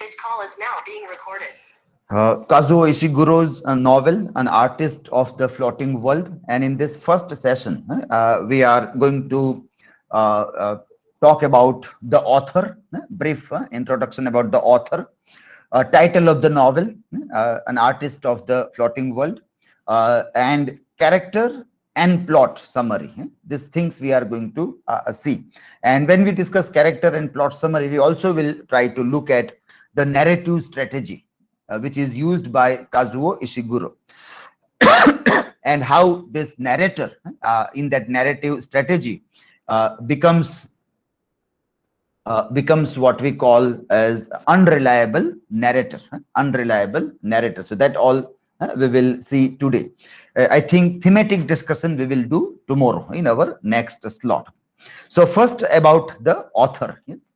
This call is now being recorded. Kazuo Ishiguro's novel, An Artist of the Floating World. And in this first session, we are going to talk about the author, brief introduction about the author, title of the novel, An Artist of the Floating World, and character and plot summary. These things we are going to see. And when we discuss character and plot summary, we also will try to look at the narrative strategy, which is used by Kazuo Ishiguro, and how this narrator in that narrative strategy becomes what we call as unreliable narrator. So that all we will see today. I think thematic discussion we will do tomorrow in our next slot. So first about the author. Yes.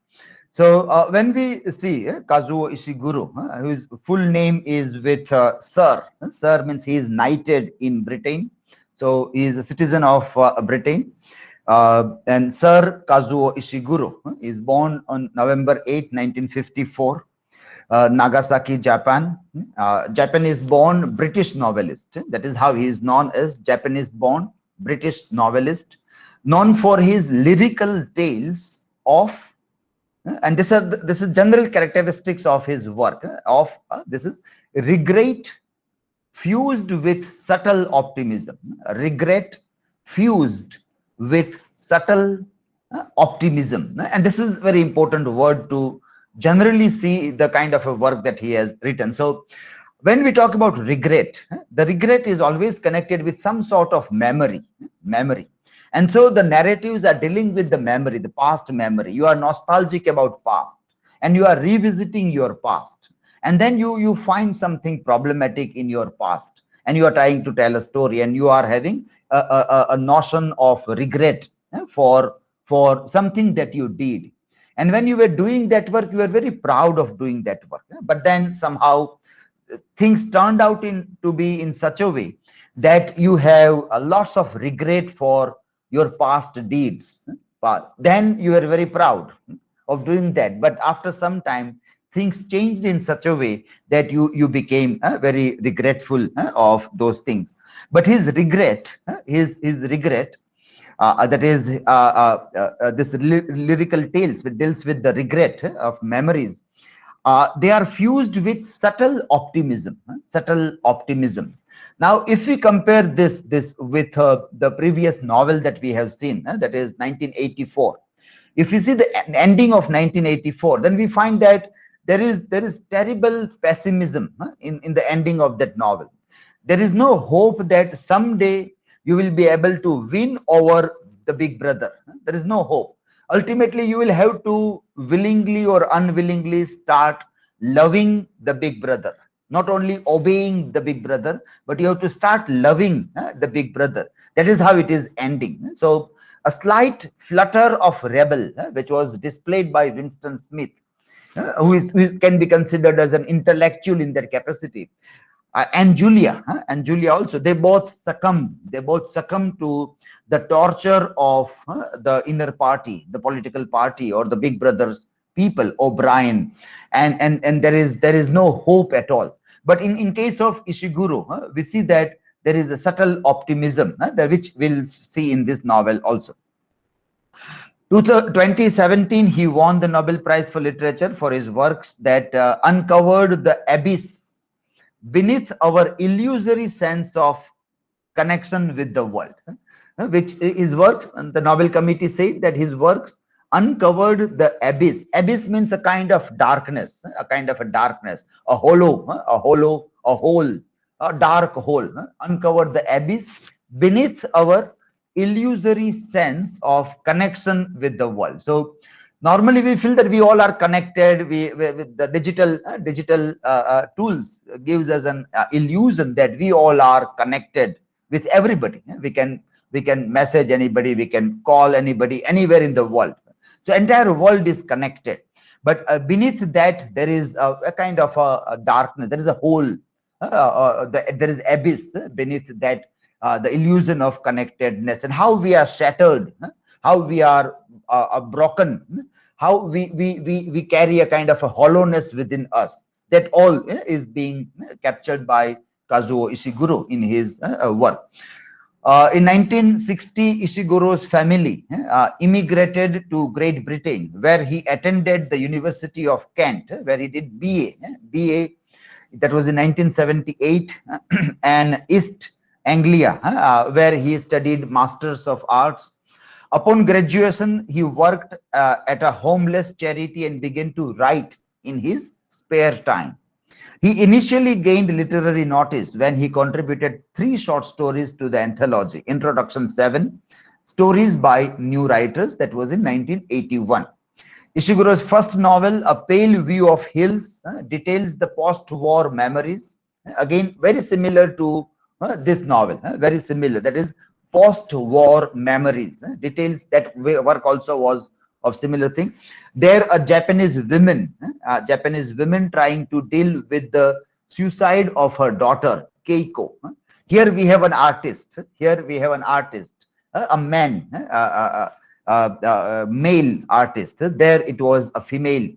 So when we see Kazuo Ishiguro, whose full name is with Sir. Sir means he is knighted in Britain. So he is a citizen of Britain. And Sir Kazuo Ishiguro is born on November 8, 1954, Nagasaki, Japan. Japanese-born British novelist. That is how he is known as Japanese-born British novelist, known for his lyrical tales of, and this is general characteristics of his work. This is regret fused with subtle optimism. Regret fused with subtle optimism, and this is very important word to generally see the kind of a work that he has written. So when we talk about regret, the regret is always connected with some sort of memory. And so the narratives are dealing with the memory, the past memory. You are nostalgic about past and you are revisiting your past, and then you find something problematic in your past and you are trying to tell a story, and you are having a notion of regret for something that you did. And when you were doing that work, you were very proud of doing that work, but then somehow things turned out to be in such a way that you have lots of regret for your past deeds. But then you were very proud of doing that, but after some time things changed in such a way that you became very regretful of those things. But his regret, his regret, that is this lyrical tales, which deals with the regret of memories, they are fused with subtle optimism. Now if we compare this with the previous novel that we have seen, that is 1984, if we see the ending of 1984, then we find that there is terrible pessimism in the ending of that novel. There is no hope that someday you will be able to win over the big brother. There is no hope. Ultimately, you will have to willingly or unwillingly start loving the big brother. Not only obeying the big brother, but you have to start loving the big brother. That is how it is ending. So a slight flutter of rebel, which was displayed by Winston Smith, who can be considered as an intellectual in their capacity, and Julia also, they both succumb to the torture of the inner party, the political party, or the big brother's people, O'Brien, and there is no hope at all. But in case of Ishiguro, we see that there is a subtle optimism, which we'll see in this novel also. 2017, he won the Nobel Prize for Literature for his works that uncovered the abyss beneath our illusory sense of connection with the world, which his works, and the Nobel Committee said that his works uncovered the abyss. Abyss means a kind of darkness, a hole, a dark hole. Uncovered the abyss beneath our illusory sense of connection with the world. So normally we feel that we all are connected. With the digital tools gives us an illusion that we all are connected with everybody. We can message anybody, we can call anybody anywhere in the world. So entire world is connected, but beneath that there is a kind of a darkness. There is a hole. There is abyss beneath that. The illusion of connectedness, and how we are shattered, how we are broken, how we carry a kind of a hollowness within us. That all is being captured by Kazuo Ishiguro in his work. In 1960, Ishiguro's family immigrated to Great Britain, where he attended the University of Kent, where he did BA. That was in 1978, and East Anglia, where he studied Masters of Arts. Upon graduation, he worked at a homeless charity and began to write in his spare time. He initially gained literary notice when he contributed 3 short stories to the anthology, Introduction 7, Stories by New Writers, that was in 1981. Ishiguro's first novel, A Pale View of Hills, details the post-war memories. Again, very similar to this novel, very similar. That is post-war memories. Details that work also was of similar thing. There are Japanese women trying to deal with the suicide of her daughter, Keiko. Here we have an artist. A man, male artist. There it was a female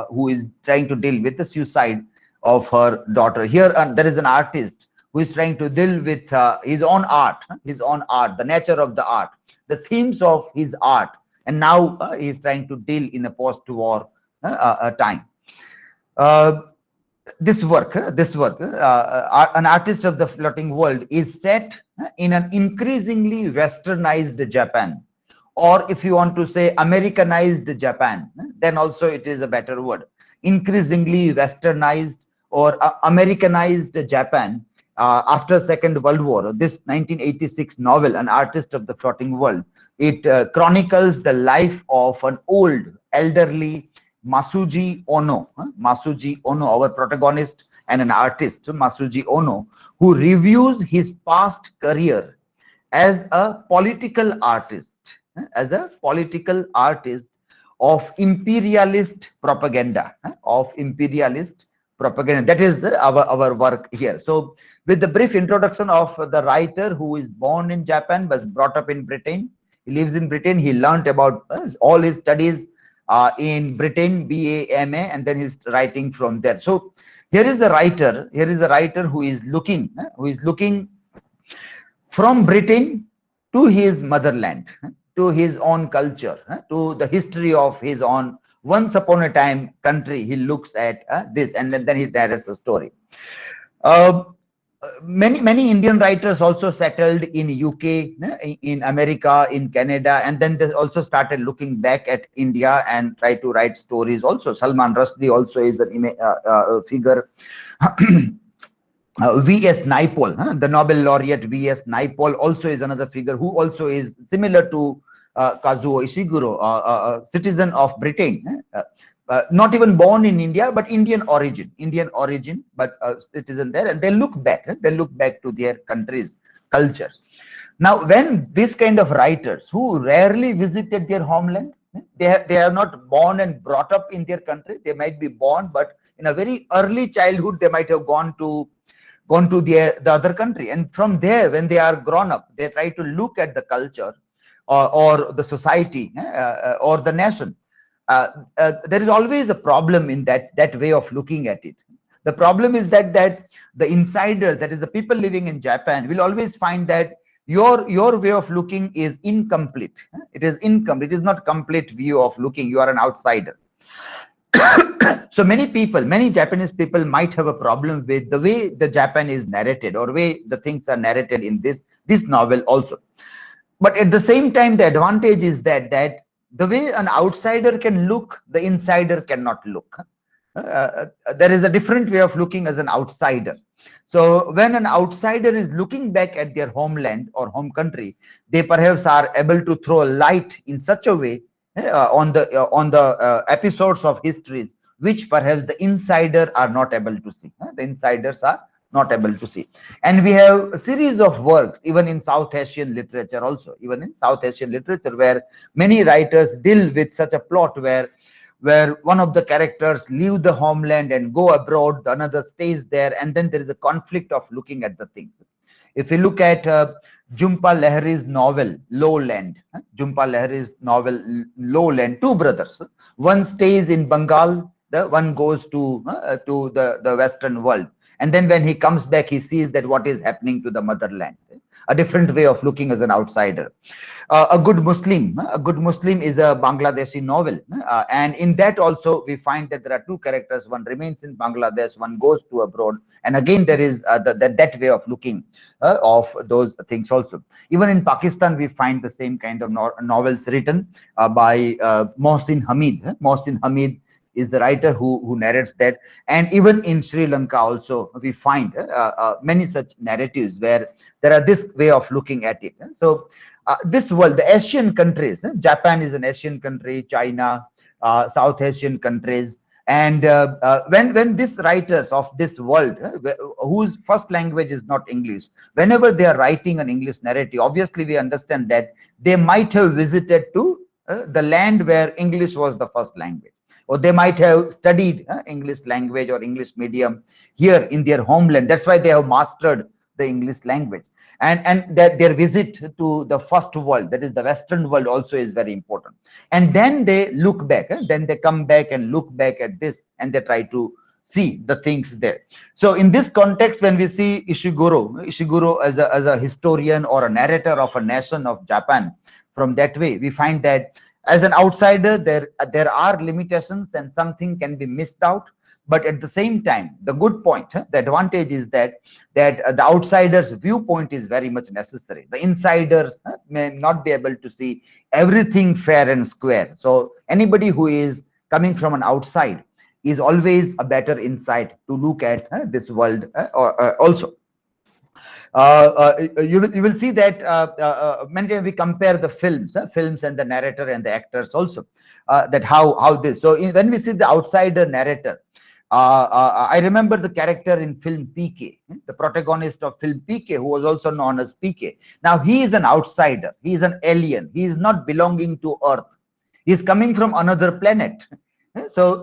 who is trying to deal with the suicide of her daughter. Here there is an artist who is trying to deal with his own art, the nature of the art, the themes of his art. And now he is trying to deal in a post-war time. This work, An Artist of the Floating World, is set in an increasingly westernized Japan, or if you want to say Americanized Japan, then also it is a better word. Increasingly westernized or Americanized Japan after Second World War. This 1986 novel, An Artist of the Floating World, it chronicles the life of an old, elderly Masuji Ono. Masuji Ono, our protagonist and an artist, Masuji Ono, who reviews his past career as a political artist, of imperialist propaganda, That is our work here. So with the brief introduction of the writer, who is born in Japan, was brought up in Britain. He lives in Britain. He learned about all his studies in Britain, BA, MA, and then he's writing from there. So here is a writer who is looking from Britain to his motherland, to his own culture, to the history of his own once upon a time country. He looks at this, and then he narrates a story. Many Indian writers also settled in UK, in America, in Canada, and then they also started looking back at India and try to write stories also. Salman Rushdie also is a figure. V.S. Naipaul, the Nobel laureate V.S. Naipaul, also is another figure who also is similar to Kazuo Ishiguro, a citizen of Britain. Not even born in India, but Indian origin, but citizen there, and they look back to their country's culture. Now, when this kind of writers who rarely visited their homeland, they are not born and brought up in their country. They might be born, but in a very early childhood, they might have gone to the other country, and from there, when they are grown up, they try to look at the culture or the society or the nation. There is always a problem in that way of looking at it. The problem is that the insiders, that is the people living in Japan, will always find that your way of looking is incomplete. It is incomplete. It is not complete view of looking. You are an outsider. So many Japanese people might have a problem with the way the Japan is narrated, or way the things are narrated in this novel also. But at the same time, the advantage is that the way an outsider can look, the insider cannot look. There is a different way of looking as an outsider. So when an outsider is looking back at their homeland or home country, they perhaps are able to throw light in such a way on the episodes of histories which perhaps the insider are not able to see. The insiders are not able to see. And we have a series of works even in South Asian literature also, where many writers deal with such a plot where one of the characters leave the homeland and go abroad, the another stays there, and then there is a conflict of looking at the things. If you look at Jhumpa Lahiri's novel Lowland. Jhumpa Lahiri's novel Lowland. Two brothers. One stays in Bengal. The one goes to the Western world, and then when he comes back, he sees that what is happening to the motherland. A different way of looking as an outsider. A good Muslim is a Bangladeshi novel, and in that also we find that there are two characters. One remains in Bangladesh, one goes to abroad, and again there is that way of looking of those things also. Even in Pakistan, we find the same kind of novels written by Mohsin Hamid. Mohsin Hamid is the writer who narrates that, and even in Sri Lanka also we find many such narratives where there are this way of looking at it. So this world, the Asian countries, Japan is an Asian country, China, South Asian countries, and when these writers of this world, whose first language is not English, whenever they are writing an English narrative, obviously we understand that they might have visited to the land where English was the first language, or they might have studied English language or English medium here in their homeland. That's why they have mastered the English language. And that their visit to the first world, that is the Western world, also is very important. And then they look back, then they come back and look back at this, and they try to see the things there. So in this context, when we see Ishiguro as a historian or a narrator of a nation of Japan, from that way, we find that as an outsider, there are limitations and something can be missed out. But at the same time, the good point, the advantage is that the outsider's viewpoint is very much necessary. The insiders may not be able to see everything fair and square. So anybody who is coming from an outside is always a better insight to look at this world also. You will see that many times we compare the films and the narrator and the actors also, that how this. So when we see the outsider narrator, I remember the character in film PK, the protagonist of film PK, who was also known as PK. Now he is an outsider, he is an alien, he is not belonging to Earth, he is coming from another planet. So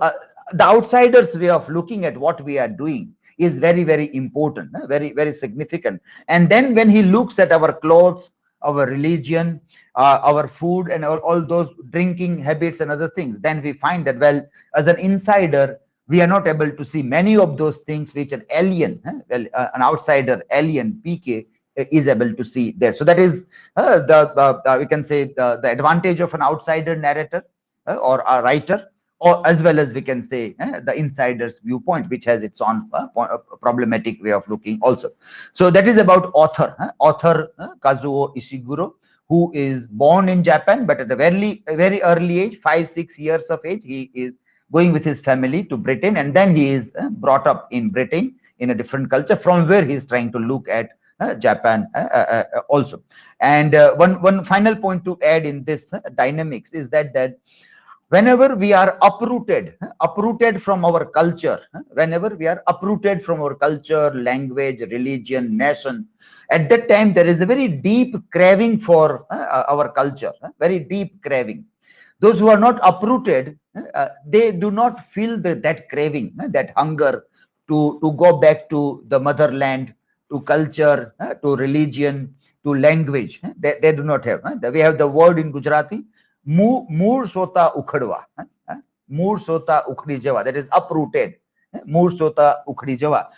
the outsider's way of looking at what we are doing is very, very important, very, very significant. And then when he looks at our clothes, our religion, our food, and all those drinking habits and other things, then we find that, well, as an insider, we are not able to see many of those things which an alien, an outsider alien PK is able to see there. So that is we can say the advantage of an outsider narrator or a writer, or as well as we can say the insider's viewpoint, which has its own problematic way of looking also. So that is about author Kazuo Ishiguro, who is born in Japan, but at a very early age, 5-6 years of age, he is going with his family to Britain, and then he is brought up in Britain in a different culture, from where he is trying to look at Japan also. And one final point to add in this dynamics is that whenever we are uprooted from our culture, whenever we are uprooted from our culture, language, religion, nation, at that time there is a very deep craving for our culture, very deep craving. Those who are not uprooted, they do not feel that craving, that hunger to go back to the motherland, to culture, to religion, to language. They do not have. We have the word in Gujarati, Moor sota ukhadwa, Moor sota ukhdi java, that is uprooted, Moor sota ukhdi java.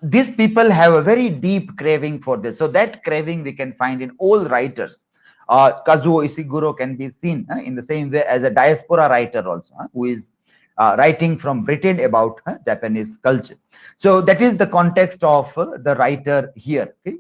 These people have a very deep craving for this. So that craving we can find in all writers. Kazuo Ishiguro can be seen in the same way as a diaspora writer also, who is writing from Britain about Japanese culture. So that is the context of the writer here. Okay?